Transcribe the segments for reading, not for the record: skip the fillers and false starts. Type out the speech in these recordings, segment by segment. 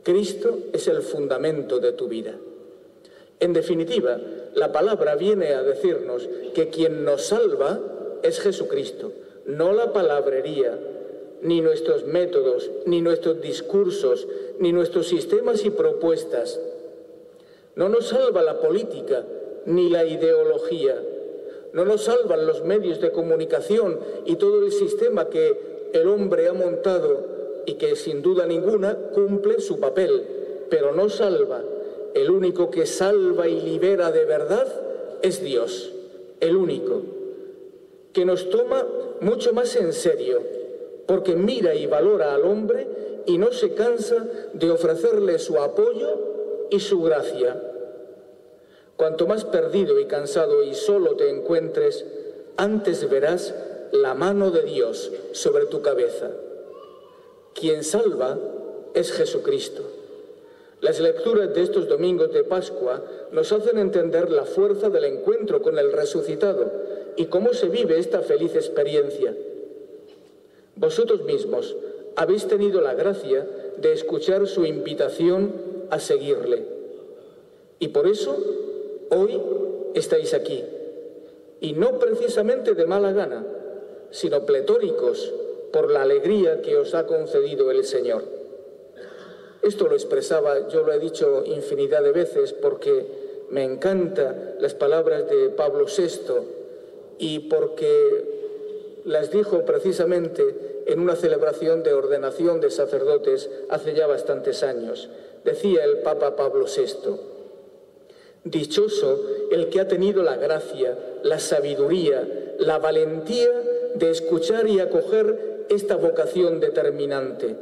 Cristo es el fundamento de tu vida. En definitiva, la palabra viene a decirnos que quien nos salva es Jesucristo, no la palabrería, ni nuestros métodos, ni nuestros discursos, ni nuestros sistemas y propuestas. No nos salva la política, ni la ideología. No nos salvan los medios de comunicación y todo el sistema que el hombre ha montado y que sin duda ninguna cumple su papel, pero no salva. El único que salva y libera de verdad es Dios, el único, que nos toma mucho más en serio, porque mira y valora al hombre y no se cansa de ofrecerle su apoyo y su gracia. Cuanto más perdido y cansado y solo te encuentres, antes verás la mano de Dios sobre tu cabeza. Quien salva es Jesucristo. Las lecturas de estos domingos de Pascua nos hacen entender la fuerza del encuentro con el resucitado y cómo se vive esta feliz experiencia. Vosotros mismos habéis tenido la gracia de escuchar su invitación a seguirle. Y por eso, hoy estáis aquí. Y no precisamente de mala gana, sino pletóricos por la alegría que os ha concedido el Señor. Esto lo expresaba, yo lo he dicho infinidad de veces, porque me encantan las palabras de Pablo VI y porque las dijo precisamente en una celebración de ordenación de sacerdotes hace ya bastantes años. Decía el Papa Pablo VI: dichoso el que ha tenido la gracia, la sabiduría, la valentía de escuchar y acoger esta vocación determinante,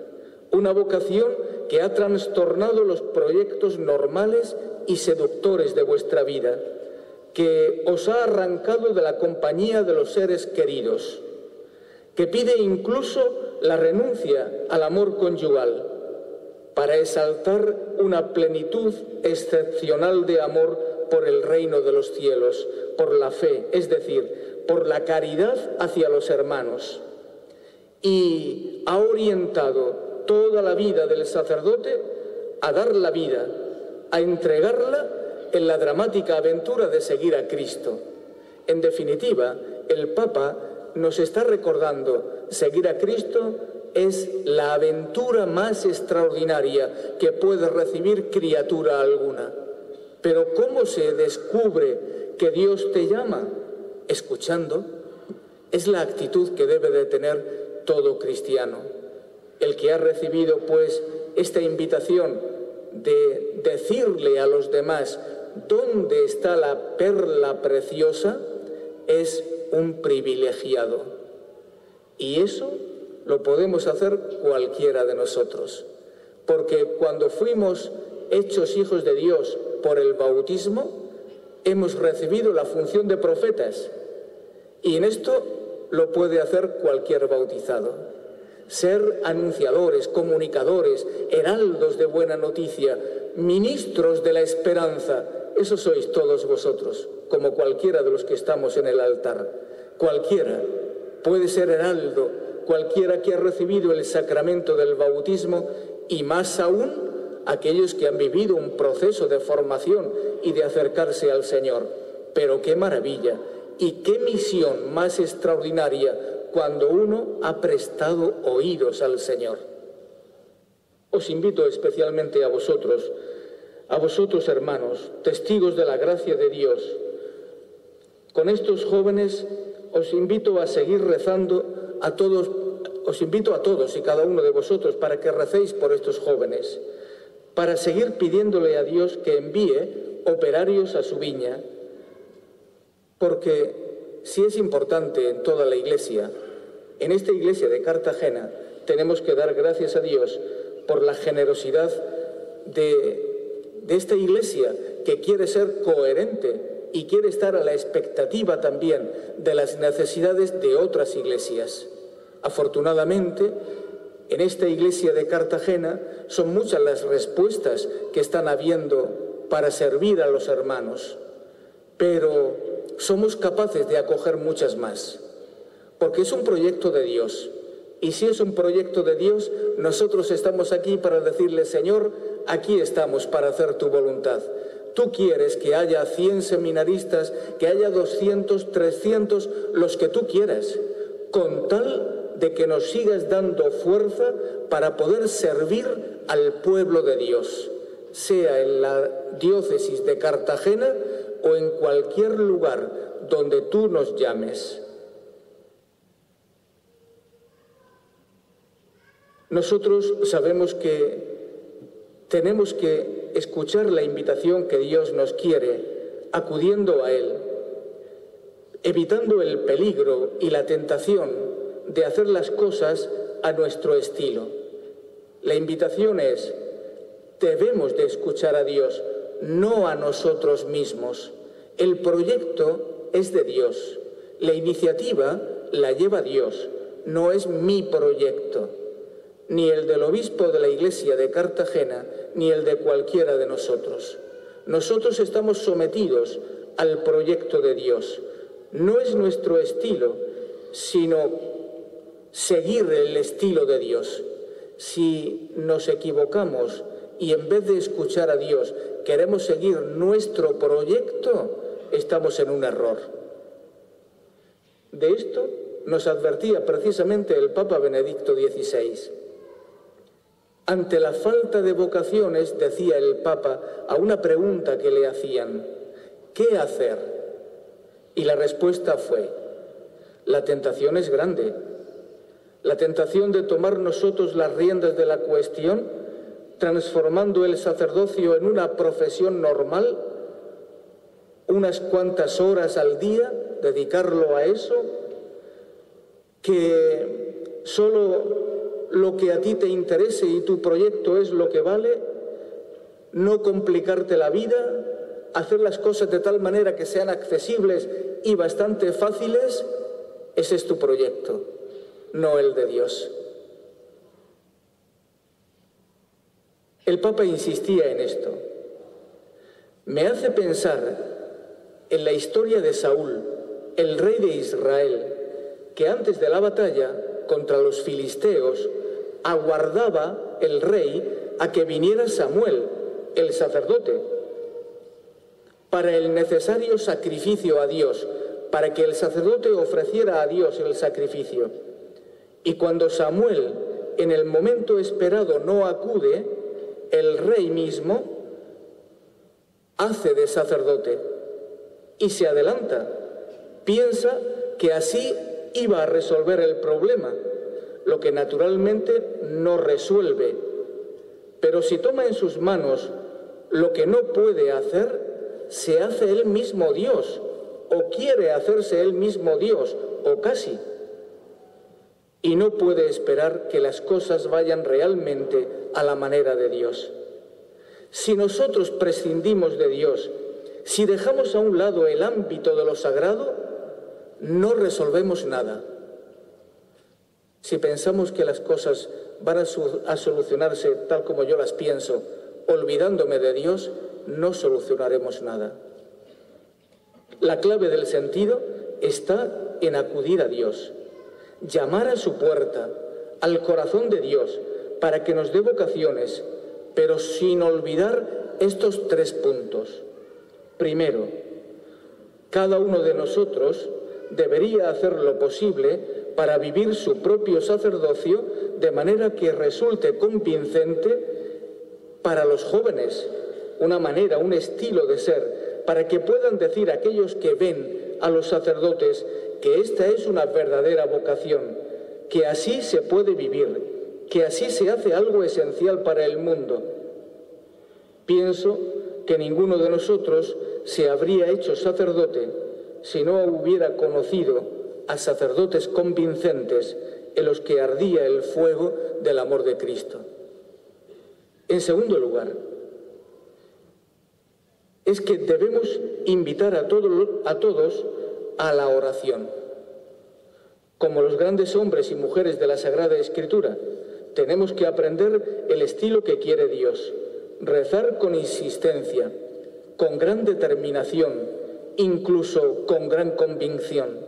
una vocación que ha trastornado los proyectos normales y seductores de vuestra vida, que os ha arrancado de la compañía de los seres queridos, que pide incluso la renuncia al amor conyugal para exaltar una plenitud excepcional de amor por el reino de los cielos, por la fe, es decir, por la caridad hacia los hermanos. Y ha orientado toda la vida del sacerdote a dar la vida, a entregarla en la dramática aventura de seguir a Cristo. En definitiva, el Papa nos está recordando: seguir a Cristo es la aventura más extraordinaria que puede recibir criatura alguna. Pero ¿cómo se descubre que Dios te llama? Escuchando. Es la actitud que debe de tener todo cristiano. El que ha recibido, pues, esta invitación de decirle a los demás dónde está la perla preciosa, es un privilegiado. Y eso lo podemos hacer cualquiera de nosotros. Porque cuando fuimos hechos hijos de Dios por el bautismo, hemos recibido la función de profetas. Y en esto lo puede hacer cualquier bautizado. Ser anunciadores, comunicadores, heraldos de buena noticia, ministros de la esperanza, eso sois todos vosotros, como cualquiera de los que estamos en el altar. Cualquiera puede ser heraldo, cualquiera que ha recibido el sacramento del bautismo, y más aún aquellos que han vivido un proceso de formación y de acercarse al Señor. Pero qué maravilla y qué misión más extraordinaria cuando uno ha prestado oídos al Señor. Os invito especialmente a vosotros hermanos, testigos de la gracia de Dios. Con estos jóvenes os invito a seguir rezando a todos, os invito a todos y cada uno de vosotros para que recéis por estos jóvenes, para seguir pidiéndole a Dios que envíe operarios a su viña, porque si es importante en toda la Iglesia, en esta Iglesia de Cartagena tenemos que dar gracias a Dios por la generosidad de esta Iglesia, que quiere ser coherente y quiere estar a la expectativa también de las necesidades de otras iglesias. Afortunadamente, en esta Iglesia de Cartagena son muchas las respuestas que están habiendo para servir a los hermanos, pero somos capaces de acoger muchas más, porque es un proyecto de Dios. Y si es un proyecto de Dios, nosotros estamos aquí para decirle: Señor, aquí estamos para hacer tu voluntad. Tú quieres que haya 100 seminaristas, que haya 200, 300, los que tú quieras, con tal de que nos sigas dando fuerza para poder servir al pueblo de Dios, sea en la diócesis de Cartagena o en cualquier lugar donde tú nos llames. Nosotros sabemos que tenemos que escuchar la invitación que Dios nos quiere, acudiendo a Él, evitando el peligro y la tentación de hacer las cosas a nuestro estilo. La invitación es: debemos de escuchar a Dios, no a nosotros mismos. El proyecto es de Dios, la iniciativa la lleva Dios, no es mi proyecto, ni el del obispo de la Iglesia de Cartagena, ni el de cualquiera de nosotros. Nosotros estamos sometidos al proyecto de Dios. No es nuestro estilo, sino seguir el estilo de Dios. Si nos equivocamos y en vez de escuchar a Dios queremos seguir nuestro proyecto, estamos en un error. De esto nos advertía precisamente el Papa Benedicto XVI. Ante la falta de vocaciones, decía el Papa a una pregunta que le hacían: ¿qué hacer? Y la respuesta fue: la tentación es grande. La tentación de tomar nosotros las riendas de la cuestión, transformando el sacerdocio en una profesión normal, unas cuantas horas al día, dedicarlo a eso, que solo lo que a ti te interese y tu proyecto es lo que vale, no complicarte la vida, hacer las cosas de tal manera que sean accesibles y bastante fáciles. Ese es tu proyecto, no el de Dios. El Papa insistía en esto. Me hace pensar en la historia de Saúl, el rey de Israel, que antes de la batalla contra los filisteos aguardaba el rey a que viniera Samuel, el sacerdote, para el necesario sacrificio a Dios, para que el sacerdote ofreciera a Dios el sacrificio. Y cuando Samuel, en el momento esperado, no acude, el rey mismo hace de sacerdote y se adelanta. Piensa que así iba a resolver el problema, lo que naturalmente no resuelve. Pero si toma en sus manos lo que no puede hacer, se hace él mismo Dios, o quiere hacerse él mismo Dios, o casi. Y no puede esperar que las cosas vayan realmente a la manera de Dios. Si nosotros prescindimos de Dios, si dejamos a un lado el ámbito de lo sagrado, no resolvemos nada. Si pensamos que las cosas van a solucionarse tal como yo las pienso, olvidándome de Dios, no solucionaremos nada. La clave del sentido está en acudir a Dios, llamar a su puerta, al corazón de Dios, para que nos dé vocaciones, pero sin olvidar estos 3 puntos. Primero, cada uno de nosotros debería hacer lo posible para vivir su propio sacerdocio de manera que resulte convincente para los jóvenes, una manera, un estilo de ser, para que puedan decir aquellos que ven a los sacerdotes que esta es una verdadera vocación, que así se puede vivir, que así se hace algo esencial para el mundo. Pienso que ninguno de nosotros se habría hecho sacerdote si no hubiera conocido a sacerdotes convincentes en los que ardía el fuego del amor de Cristo. En segundo lugar, es que debemos invitar a todos a la oración. Como los grandes hombres y mujeres de la Sagrada Escritura, tenemos que aprender el estilo que quiere Dios, rezar con insistencia, con gran determinación, incluso con gran convicción,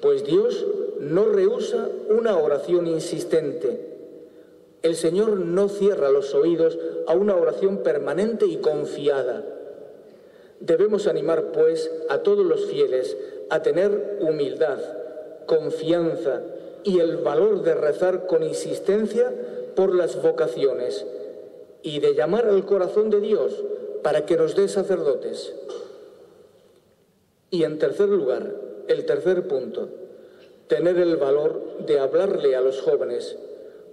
pues Dios no rehúsa una oración insistente. El Señor no cierra los oídos a una oración permanente y confiada. Debemos animar, pues, a todos los fieles a tener humildad, confianza y el valor de rezar con insistencia por las vocaciones y de llamar al corazón de Dios para que nos dé sacerdotes. Y en tercer lugar, el tercer punto, tener el valor de hablarle a los jóvenes,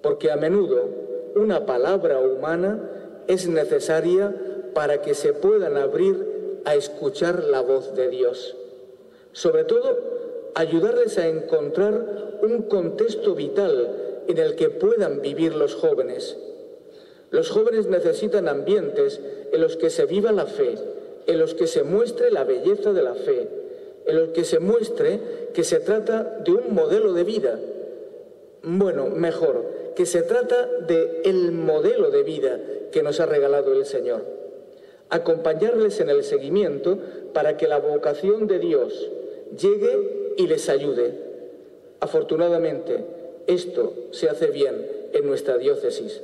porque a menudo una palabra humana es necesaria para que se puedan abrir a escuchar la voz de Dios. Sobre todo, ayudarles a encontrar un contexto vital en el que puedan vivir los jóvenes. Los jóvenes necesitan ambientes en los que se viva la fe, en los que se muestre la belleza de la fe, en los que se muestre que se trata de un modelo de vida. Bueno, mejor, que se trata del modelo de vida que nos ha regalado el Señor. Acompañarles en el seguimiento para que la vocación de Dios llegue y les ayude. Afortunadamente, esto se hace bien en nuestra diócesis.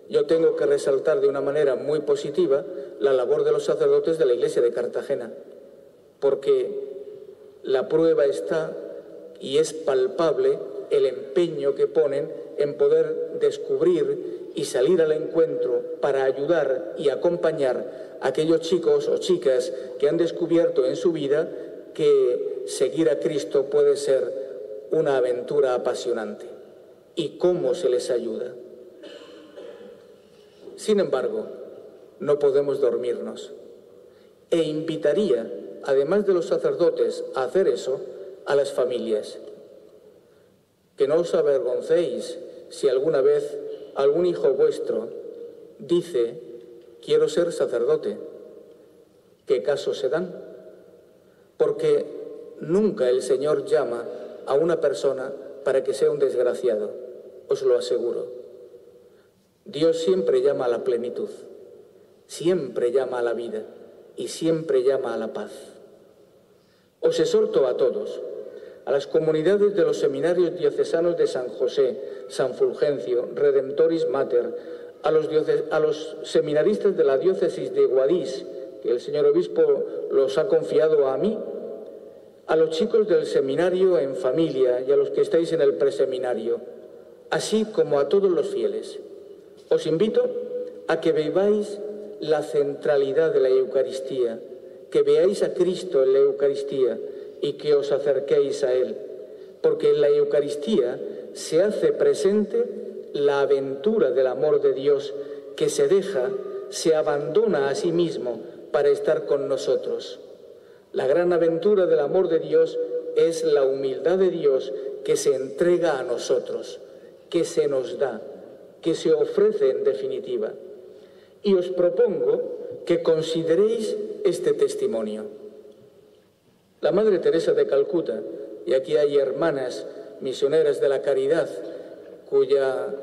Yo tengo que resaltar de una manera muy positiva la labor de los sacerdotes de la Iglesia de Cartagena, porque la prueba está y es palpable el empeño que ponen en poder descubrir y salir al encuentro para ayudar y acompañar a aquellos chicos o chicas que han descubierto en su vida que seguir a Cristo puede ser una aventura apasionante. ¿Y cómo se les ayuda? Sin embargo, no podemos dormirnos. E invitaría, además de los sacerdotes, a hacer eso a las familias. Que no os avergoncéis si alguna vez algún hijo vuestro dice: quiero ser sacerdote. ¿Qué casos se dan? Porque nunca el Señor llama a una persona para que sea un desgraciado, os lo aseguro. Dios siempre llama a la plenitud, siempre llama a la vida y siempre llama a la paz. Os exhorto a todos, a las comunidades de los seminarios diocesanos de San José, San Fulgencio, Redemptoris Mater, a los seminaristas de la diócesis de Guadix, que el señor obispo los ha confiado a mí, a los chicos del seminario en familia y a los que estáis en el preseminario, así como a todos los fieles. Os invito a que viváis la centralidad de la Eucaristía, que veáis a Cristo en la Eucaristía y que os acerquéis a Él, porque en la Eucaristía se hace presente la aventura del amor de Dios que se deja, se abandona a sí mismo para estar con nosotros. La gran aventura del amor de Dios es la humildad de Dios que se entrega a nosotros, que se nos da, que se ofrece en definitiva. Y os propongo que consideréis este testimonio. La Madre Teresa de Calcuta, y aquí hay hermanas misioneras de la caridad, cuya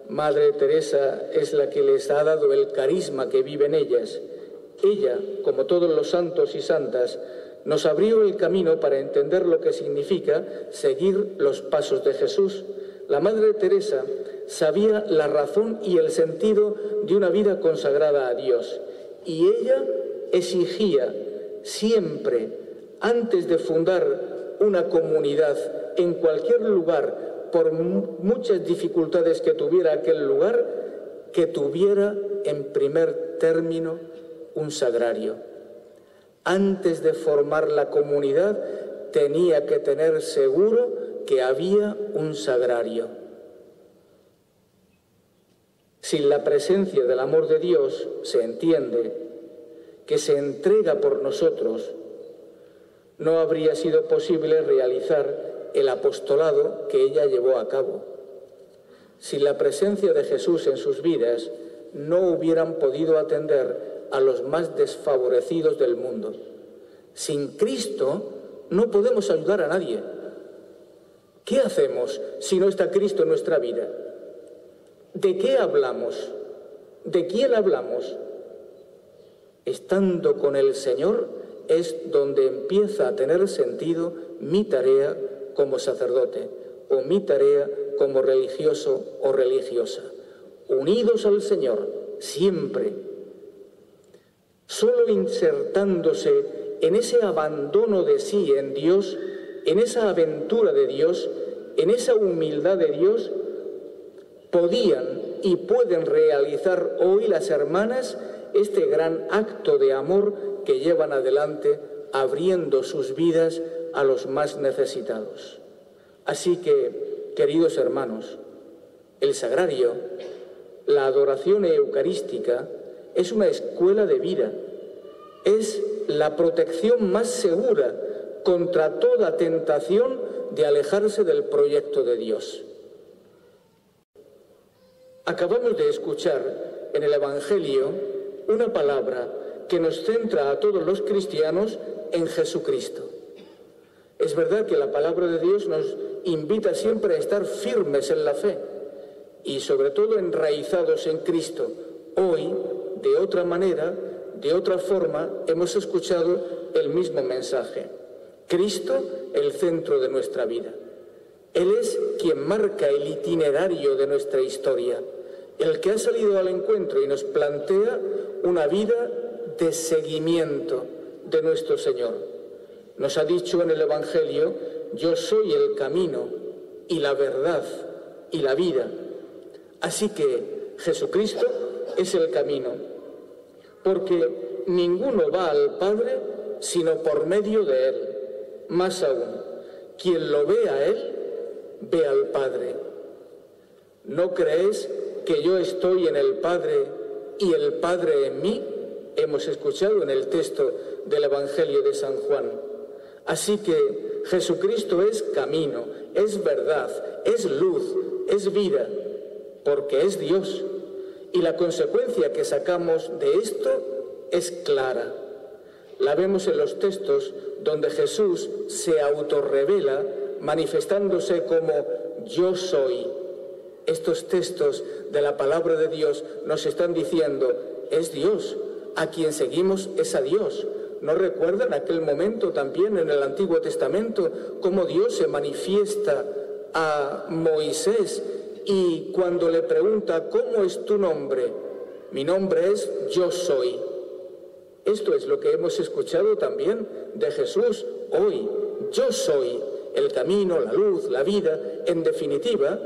Madre Teresa es la que les ha dado el carisma que vive en ellas. Ella, como todos los santos y santas, nos abrió el camino para entender lo que significa seguir los pasos de Jesús. La Madre Teresa sabía la razón y el sentido de una vida consagrada a Dios, y ella exigía siempre, antes de fundar una comunidad en cualquier lugar, por muchas dificultades que tuviera aquel lugar, que tuviera en primer término un sagrario. Antes de formar la comunidad tenía que tener seguro que había un sagrario. Sin la presencia del amor de Dios se entiende que se entrega por nosotros, no habría sido posible realizar el apostolado que ella llevó a cabo. Sin la presencia de Jesús en sus vidas, no hubieran podido atender a los más desfavorecidos del mundo. Sin Cristo no podemos ayudar a nadie. ¿Qué hacemos si no está Cristo en nuestra vida? ¿De qué hablamos? ¿De quién hablamos? Estando con el Señor es donde empieza a tener sentido mi tarea como sacerdote o mi tarea como religioso o religiosa. unidos al Señor, siempre. Solo insertándose en ese abandono de sí en Dios, en esa aventura de Dios, en esa humildad de Dios, podían y pueden realizar hoy las hermanas este gran acto de amor que llevan adelante, abriendo sus vidas a los más necesitados. Así que, queridos hermanos, el sagrario, la adoración eucarística, es una escuela de vida, es la protección más segura contra toda tentación de alejarse del proyecto de Dios. Acabamos de escuchar en el Evangelio una palabra que nos centra a todos los cristianos en Jesucristo. Es verdad que la palabra de Dios nos invita siempre a estar firmes en la fe y sobre todo enraizados en Cristo. Hoy, de otra manera, de otra forma, hemos escuchado el mismo mensaje. Cristo, el centro de nuestra vida. Él es quien marca el itinerario de nuestra historia, el que ha salido al encuentro y nos plantea una vida de seguimiento de nuestro Señor. Nos ha dicho en el Evangelio: yo soy el camino y la verdad y la vida. Así que Jesucristo es el camino, porque ninguno va al Padre sino por medio de Él. Más aún, quien lo ve a Él, ve al Padre. ¿No crees que yo estoy en el Padre y el Padre en mí? Hemos escuchado en el texto del Evangelio de San Juan. Así que Jesucristo es camino, es verdad, es luz, es vida, porque es Dios. Y la consecuencia que sacamos de esto es clara. La vemos en los textos donde Jesús se autorrevela manifestándose como yo soy. Estos textos de la palabra de Dios nos están diciendo: es Dios, a quien seguimos es a Dios. ¿No recuerdan aquel momento también en el Antiguo Testamento cómo Dios se manifiesta a Moisés y cuando le pregunta ¿cómo es tu nombre? Mi nombre es yo soy. Esto es lo que hemos escuchado también de Jesús hoy. Yo soy el camino, la luz, la vida, en definitiva,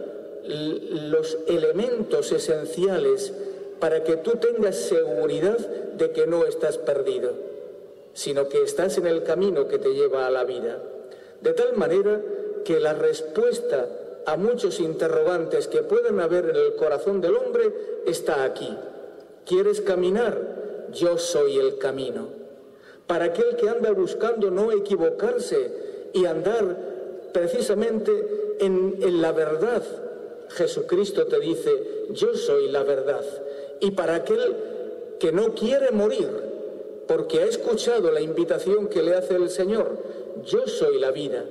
los elementos esenciales para que tú tengas seguridad de que no estás perdido, sino que estás en el camino que te lleva a la vida. De tal manera que la respuesta a muchos interrogantes que puedan haber en el corazón del hombre está aquí. ¿Quieres caminar? Yo soy el camino. Para aquel que anda buscando no equivocarse y andar precisamente en la verdad, Jesucristo te dice: yo soy la verdad. Y para aquel que no quiere morir, porque ha escuchado la invitación que le hace el Señor: yo soy la vida.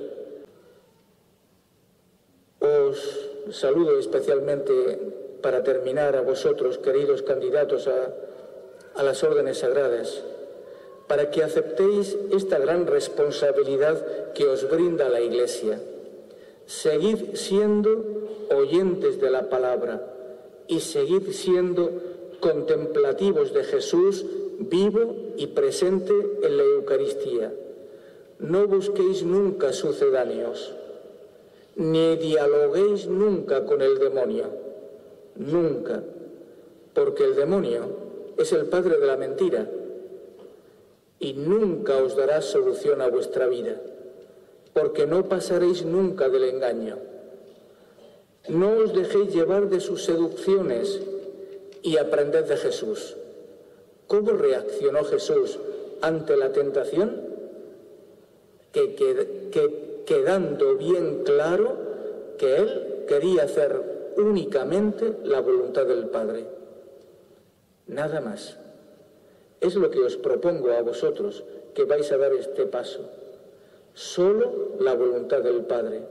Os saludo especialmente para terminar a vosotros, queridos candidatos a las órdenes sagradas, para que aceptéis esta gran responsabilidad que os brinda la Iglesia. Seguid siendo oyentes de la palabra y seguid siendo contemplativos de Jesús vivo y presente en la Eucaristía. No busquéis nunca sucedáneos, ni dialoguéis nunca con el demonio, nunca, porque el demonio es el padre de la mentira y nunca os dará solución a vuestra vida, porque no pasaréis nunca del engaño. No os dejéis llevar de sus seducciones y aprended de Jesús. ¿Cómo reaccionó Jesús ante la tentación? Quedando bien claro que Él quería hacer únicamente la voluntad del Padre. Nada más. Es lo que os propongo a vosotros, que vais a dar este paso. Solo la voluntad del Padre.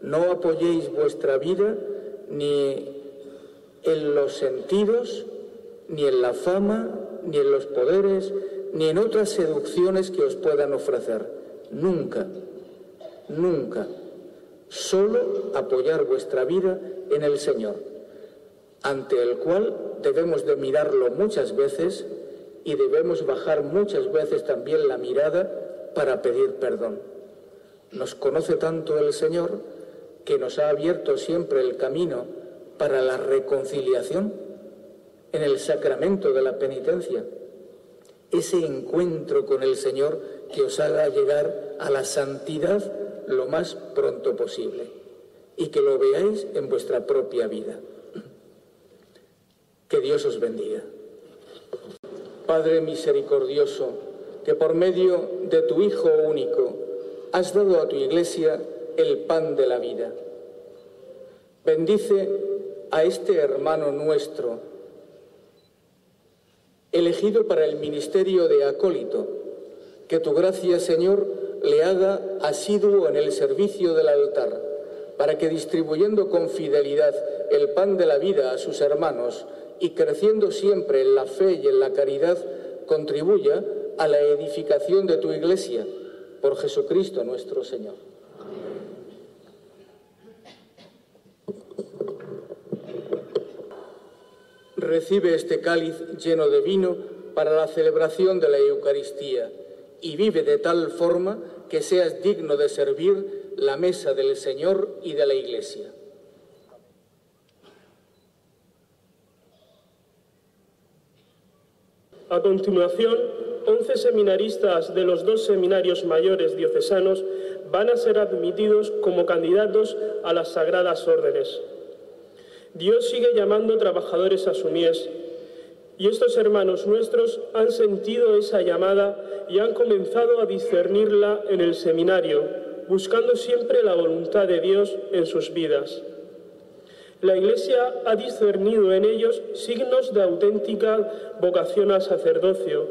No apoyéis vuestra vida ni en los sentidos, ni en la fama, ni en los poderes, ni en otras seducciones que os puedan ofrecer. Nunca, nunca. Solo apoyar vuestra vida en el Señor. ante el cual debemos de mirarlo muchas veces y debemos bajar muchas veces también la mirada para pedir perdón. Nos conoce tanto el Señor que nos ha abierto siempre el camino para la reconciliación en el sacramento de la penitencia. Ese encuentro con el Señor que os haga llegar a la santidad lo más pronto posible y que lo veáis en vuestra propia vida. Que Dios os bendiga. Padre misericordioso, que por medio de tu Hijo único has dado a tu Iglesia el pan de la vida. Bendice a este hermano nuestro, elegido para el ministerio de acólito, que tu gracia, Señor, le haga asiduo en el servicio del altar, para que distribuyendo con fidelidad el pan de la vida a sus hermanos y creciendo siempre en la fe y en la caridad, contribuya a la edificación de tu Iglesia, por Jesucristo nuestro Señor. Recibe este cáliz lleno de vino para la celebración de la Eucaristía y vive de tal forma que seas digno de servir la mesa del Señor y de la Iglesia. A continuación, 11 seminaristas de los 2 seminarios mayores diocesanos van a ser admitidos como candidatos a las sagradas órdenes. Dios sigue llamando trabajadores a su mies, y estos hermanos nuestros han sentido esa llamada y han comenzado a discernirla en el seminario, buscando siempre la voluntad de Dios en sus vidas. La Iglesia ha discernido en ellos signos de auténtica vocación al sacerdocio,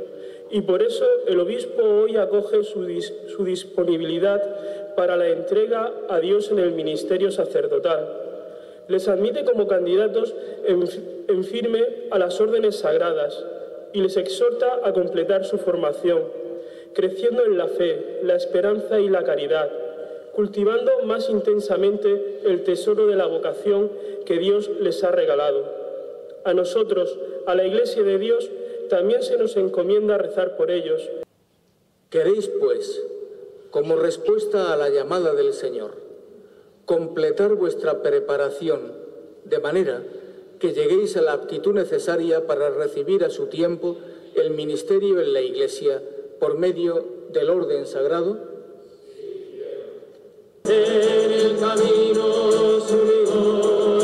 y por eso el obispo hoy acoge su disponibilidad para la entrega a Dios en el ministerio sacerdotal. Les admite como candidatos en firme a las órdenes sagradas y les exhorta a completar su formación, creciendo en la fe, la esperanza y la caridad, cultivando más intensamente el tesoro de la vocación que Dios les ha regalado. A nosotros, a la Iglesia de Dios, también se nos encomienda rezar por ellos. Queréis, pues, como respuesta a la llamada del Señor, completar vuestra preparación de manera que lleguéis a la aptitud necesaria para recibir a su tiempo el ministerio en la Iglesia por medio del orden sagrado. En el camino su vigor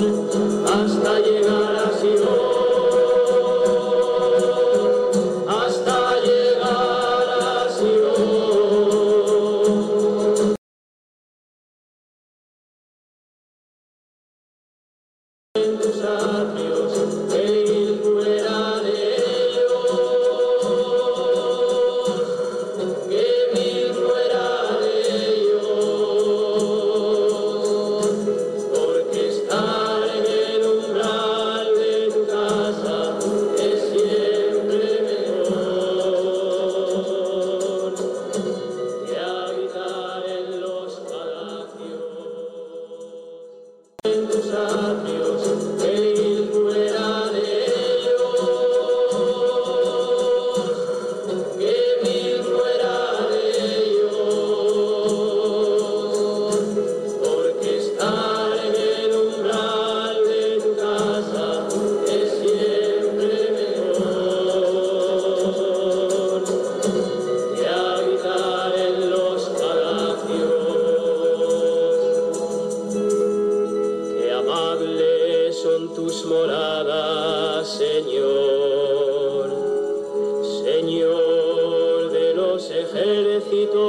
hasta llegar a Sion. Son tus moradas, Señor.